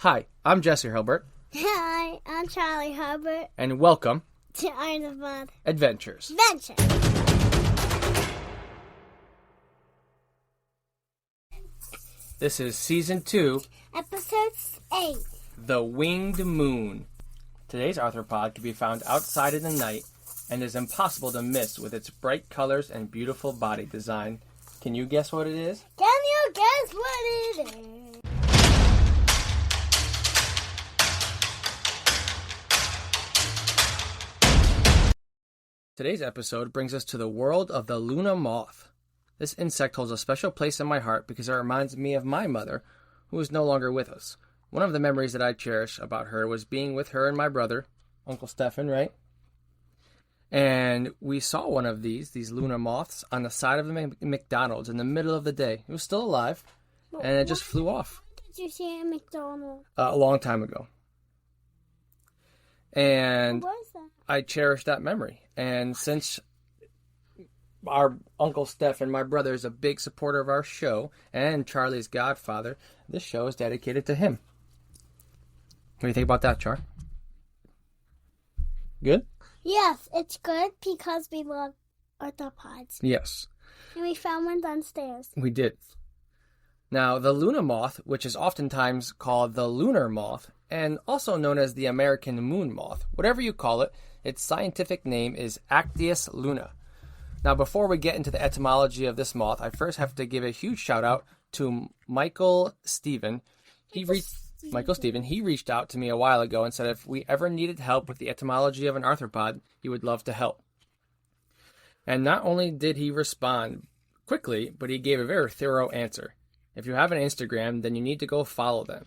Hi, I'm Jesse Hilbert. Hi, I'm Charlie Hubbard. And welcome to Arthropod Adventures. This is Season 2, Episode 8. The Winged Moon. Today's arthropod can be found outside in the night and is impossible to miss with its bright colors and beautiful body design. Can you guess what it is? Can you guess what it is? Today's episode brings us to the world of the Luna moth. This insect holds a special place in my heart because it reminds me of my mother, who is no longer with us. One of the memories that I cherish about her was being with her and my brother, Uncle Stefan, right? And we saw one of these Luna moths, on the side of a McDonald's in the middle of the day. It was still alive, and it just flew off. When did you see it at McDonald's? A long time ago. And What was that? I cherish that memory. And since our Uncle Stefan, my brother, is a big supporter of our show, and Charlie's godfather, this show is dedicated to him. What do you think about that, Char? Good? Yes, it's good because we love arthropods. Yes, And we found one downstairs. we did. Now, the Luna moth, which is oftentimes called the lunar moth, and also known as the American moon moth, whatever you call it, its scientific name is Actias luna. Now, before we get into the etymology of this moth, I first have to give a huge shout out to Michael Steven. He reached out to me a while ago and said if we ever needed help with the etymology of an arthropod, he would love to help. And not only did he respond quickly, but he gave a very thorough answer. If you have an Instagram, then you need to go follow them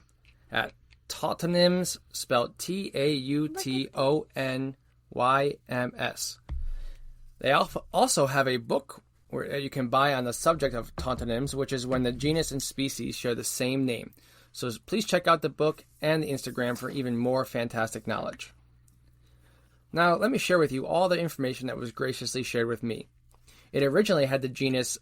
at Tautonyms, spelled Tautonyms. They also have a book where you can buy on the subject of tautonyms, which is when the genus and species share the same name. So please check out the book and the Instagram for even more fantastic knowledge. Now, let me share with you all the information that was graciously shared with me. It originally had the genus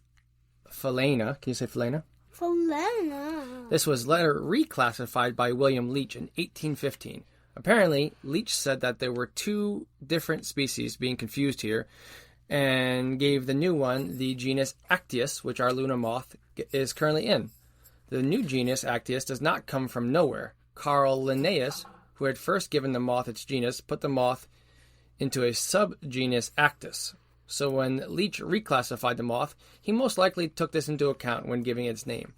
Phalaena. Can you say Phalaena? Phalaena. This was later reclassified by William Leach in 1815. Apparently, Leach said that there were two different species being confused here, and gave the new one the genus Actias, which our Luna moth is currently in. The new genus Actias does not come from nowhere. Carl Linnaeus, who had first given the moth its genus, put the moth into a subgenus Actis. So when Leach reclassified the moth, he most likely took this into account when giving its name.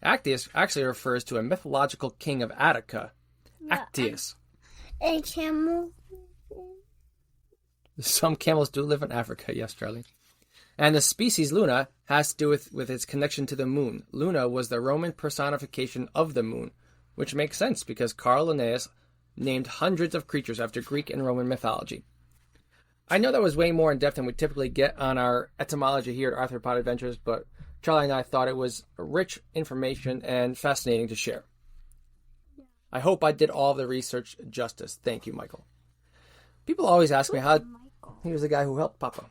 Actias actually refers to a mythological king of Attica, Actius. A camel. Some camels do live in Africa, yes, Charlie. And the species Luna has to do with its connection to the moon. Luna was the Roman personification of the moon, which makes sense because Carl Linnaeus named hundreds of creatures after Greek and Roman mythology. I know that was way more in depth than we typically get on our etymology here at Arthropod Adventures, but Charlie and I thought it was rich information and fascinating to share. I hope I did all the research justice. Thank you, Michael. People always ask me how... He was the guy who helped Papa.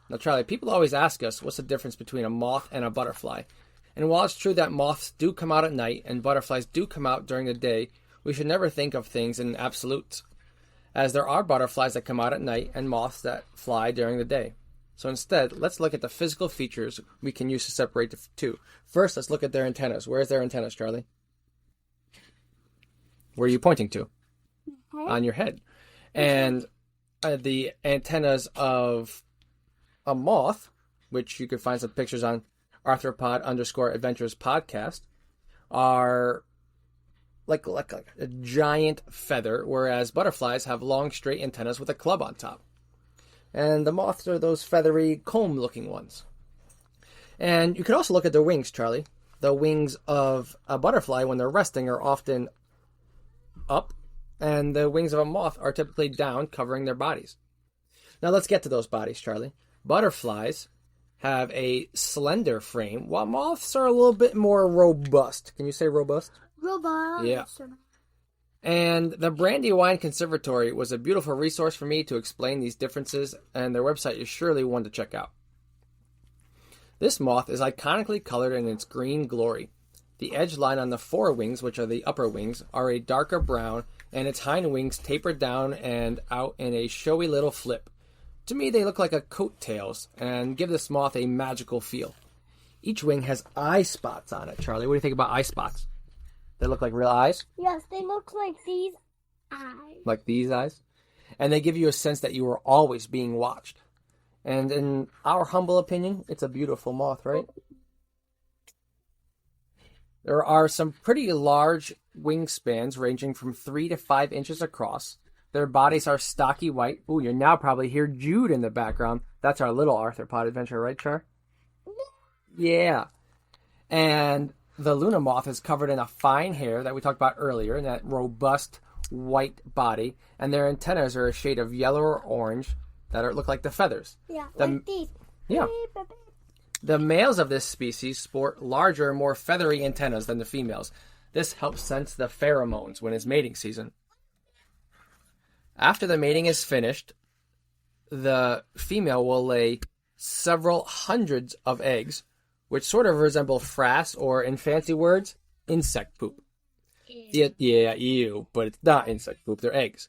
Now, Charlie, people always ask us what's the difference between a moth and a butterfly. And while it's true that moths do come out at night and butterflies do come out during the day, we should never think of things in absolutes, as there are butterflies that come out at night and moths that fly during the day. So instead, let's look at the physical features we can use to separate the two. First, let's look at their antennas. Where's their antennas, Charlie? Where are you pointing to? On your head. And the antennas of a moth, which you can find some pictures on Arthropod_Adventures podcast, are like a giant feather, whereas butterflies have long, straight antennas with a club on top. And the moths are those feathery, comb-looking ones. And you can also look at the wings, Charlie. The wings of a butterfly, when they're resting, are often up, and the wings of a moth are typically down, covering their bodies. Now let's get to those bodies, Charlie. Butterflies have a slender frame, while moths are a little bit more robust. Can you say robust? Robot. Yeah. And the Brandywine Conservatory was a beautiful resource for me to explain these differences, and their website is surely one to check out. This moth is iconically colored in its green glory. The edge line on the forewings, which are the upper wings, are a darker brown, and its hind wings taper down and out in a showy little flip. To me, they look like a coattails and give this moth a magical feel. Each wing has eye spots on it. Charlie, what do you think about eye spots? They look like real eyes? Yes, they look like these eyes. Like these eyes? And they give you a sense that you are always being watched. And in our humble opinion, it's a beautiful moth, right? There are some pretty large wingspans ranging from 3 to 5 inches across. Their bodies are stocky white. Ooh, you now probably hear Jude in the background. That's our little arthropod adventure, right, Char? Yeah. And the Luna moth is covered in a fine hair that we talked about earlier, in that robust white body. And their antennas are a shade of yellow or orange that look like the feathers. Yeah, like these. Yeah. The males of this species sport larger, more feathery antennas than the females. This helps sense the pheromones when it's mating season. After the mating is finished, the female will lay several hundreds of eggs, which sort of resemble frass, or in fancy words, insect poop. Ew, but it's not insect poop, they're eggs.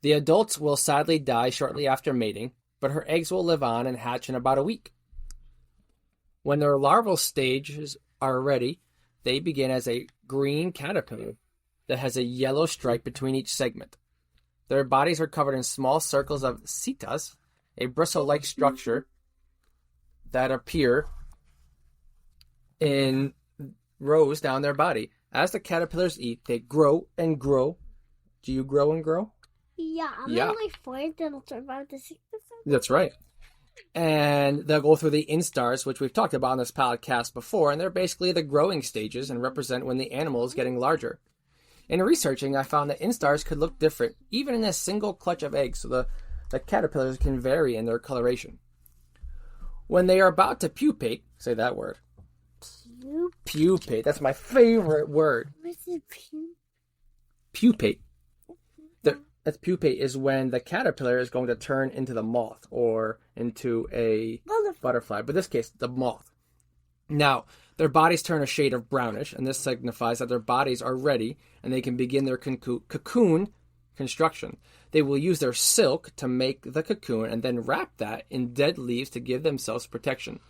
The adults will sadly die shortly after mating, but her eggs will live on and hatch in about a week. When their larval stages are ready, they begin as a green caterpillar that has a yellow stripe between each segment. Their bodies are covered in small circles of setas, a bristle-like structure that appear in rows down their body. As the caterpillars eat, they grow and grow. Do you grow and grow? Yeah, I'm only 4 that'll survive the 6 episode. That's right. And they'll go through the instars, which we've talked about on this podcast before, and they're basically the growing stages and represent when the animal is getting larger. In researching, I found that instars could look different, even in a single clutch of eggs, so the caterpillars can vary in their coloration. When they are about to pupate, say that word. Pupate, that's my favorite word. What's it? Pupate. That's pupate is when the caterpillar is going to turn into the moth or into a butterfly. But in this case, the moth. Now, their bodies turn a shade of brownish, and this signifies that their bodies are ready and they can begin their cocoon construction. They will use their silk to make the cocoon and then wrap that in dead leaves to give themselves protection.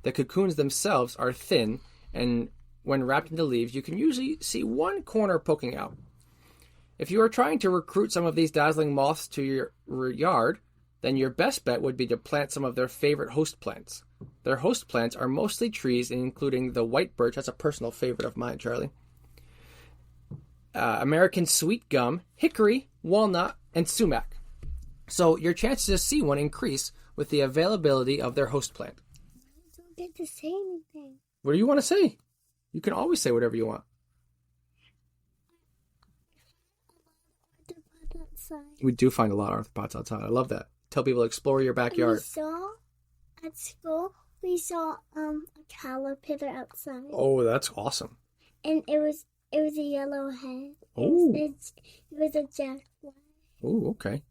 The cocoons themselves are thin, and when wrapped into leaves, you can usually see one corner poking out. If you are trying to recruit some of these dazzling moths to your yard, then your best bet would be to plant some of their favorite host plants. Their host plants are mostly trees, including the white birch. That's a personal favorite of mine, Charlie. American sweet gum, hickory, walnut, and sumac. So your chances to see one increase with the availability of their host plant. I don't get to say anything. What do you want to say? You can always say whatever you want. We do find a lot of arthropods outside. I love that. Tell people to explore your backyard. At school, we saw a caterpillar outside. Oh, that's awesome. And it was a yellow head. Oh. It was a jaguar. Oh, okay.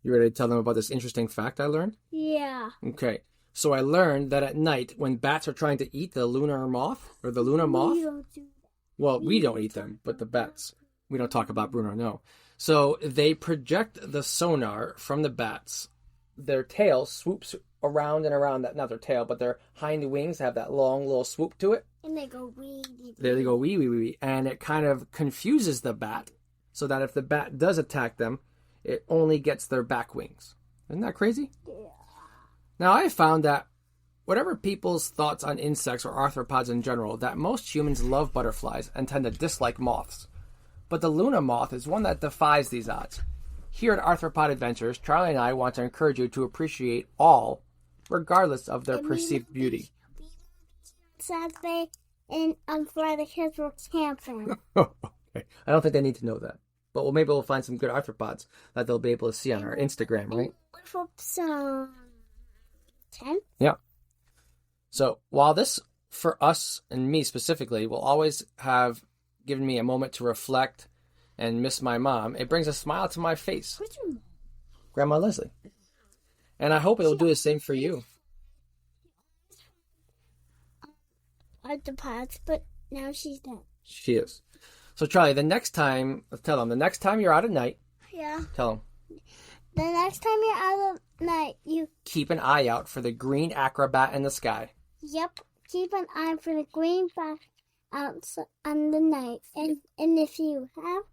You ready to tell them about this interesting fact I learned? Yeah. Okay. So I learned that at night, when bats are trying to eat the lunar moth, or the Luna moth, We don't do that. well, we don't eat them, but the bats. We don't talk about Bruno, no. So they project the sonar from the bats. Their tail swoops around and around that, not their tail, but their hind wings have that long little swoop to it. And they go wee. There they go, wee, wee, wee, wee. And it kind of confuses the bat so that if the bat does attack them, it only gets their back wings. Isn't that crazy? Yeah. Now, I found that whatever people's thoughts on insects or arthropods in general, that most humans love butterflies and tend to dislike moths. But the Luna moth is one that defies these odds. Here at Arthropod Adventures, Charlie and I want to encourage you to appreciate all, regardless of their perceived beauty. Saturday and on Friday, kids were camping. Okay. I don't think they need to know that. But maybe we'll find some good arthropods that they'll be able to see on our Instagram, right? Lift up some tent. Yeah. So while this, for us and me specifically, will always have given me a moment to reflect and miss my mom, it brings a smile to my face. Where's your mom? Grandma Leslie. And I hope it will do the same for you. Arthropods, but now she's dead. She is. So, Charlie, the next time you're out at night, Yeah. tell them, The next time you're out at night, you keep an eye out for the green acrobat in the sky. keep an eye for the green back out on the night. And if you have,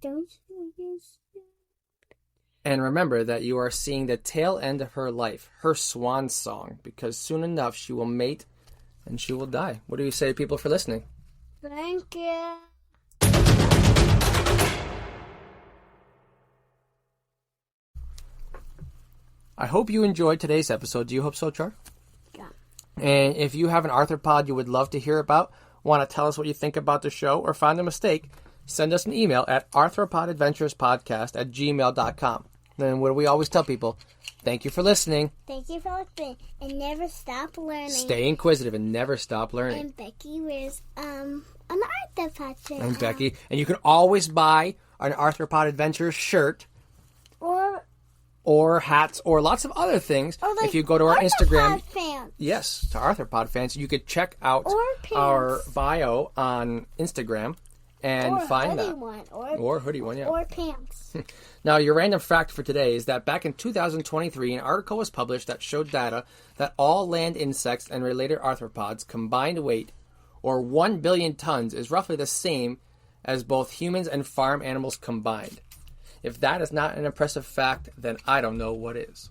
don't you And remember that you are seeing the tail end of her life, her swan song, because soon enough she will mate and she will die. What do you say, people, for listening? Thank you. I hope you enjoyed today's episode. Do you hope so, Char? Yeah. And if you have an arthropod you would love to hear about, want to tell us what you think about the show, or find a mistake, send us an email at arthropodadventurespodcast@gmail.com. Then what do we always tell people? Thank you for listening. Thank you for listening, and never stop learning. Stay inquisitive and never stop learning. And Becky wears an arthropod shirt. And Becky, and you can always buy an Arthropod Adventures shirt or hats or lots of other things. Or if you go to our Instagram, fans. yes, to Arthropod fans, you could check out Or our bio on Instagram and or find hoodie that. one, Or hoodie one, yeah. Or pants. Now, your random fact for today is that back in 2023, an article was published that showed data that all land insects and related arthropods combined weight, or 1 billion tons, is roughly the same as both humans and farm animals combined. If that is not an impressive fact, then I don't know what is.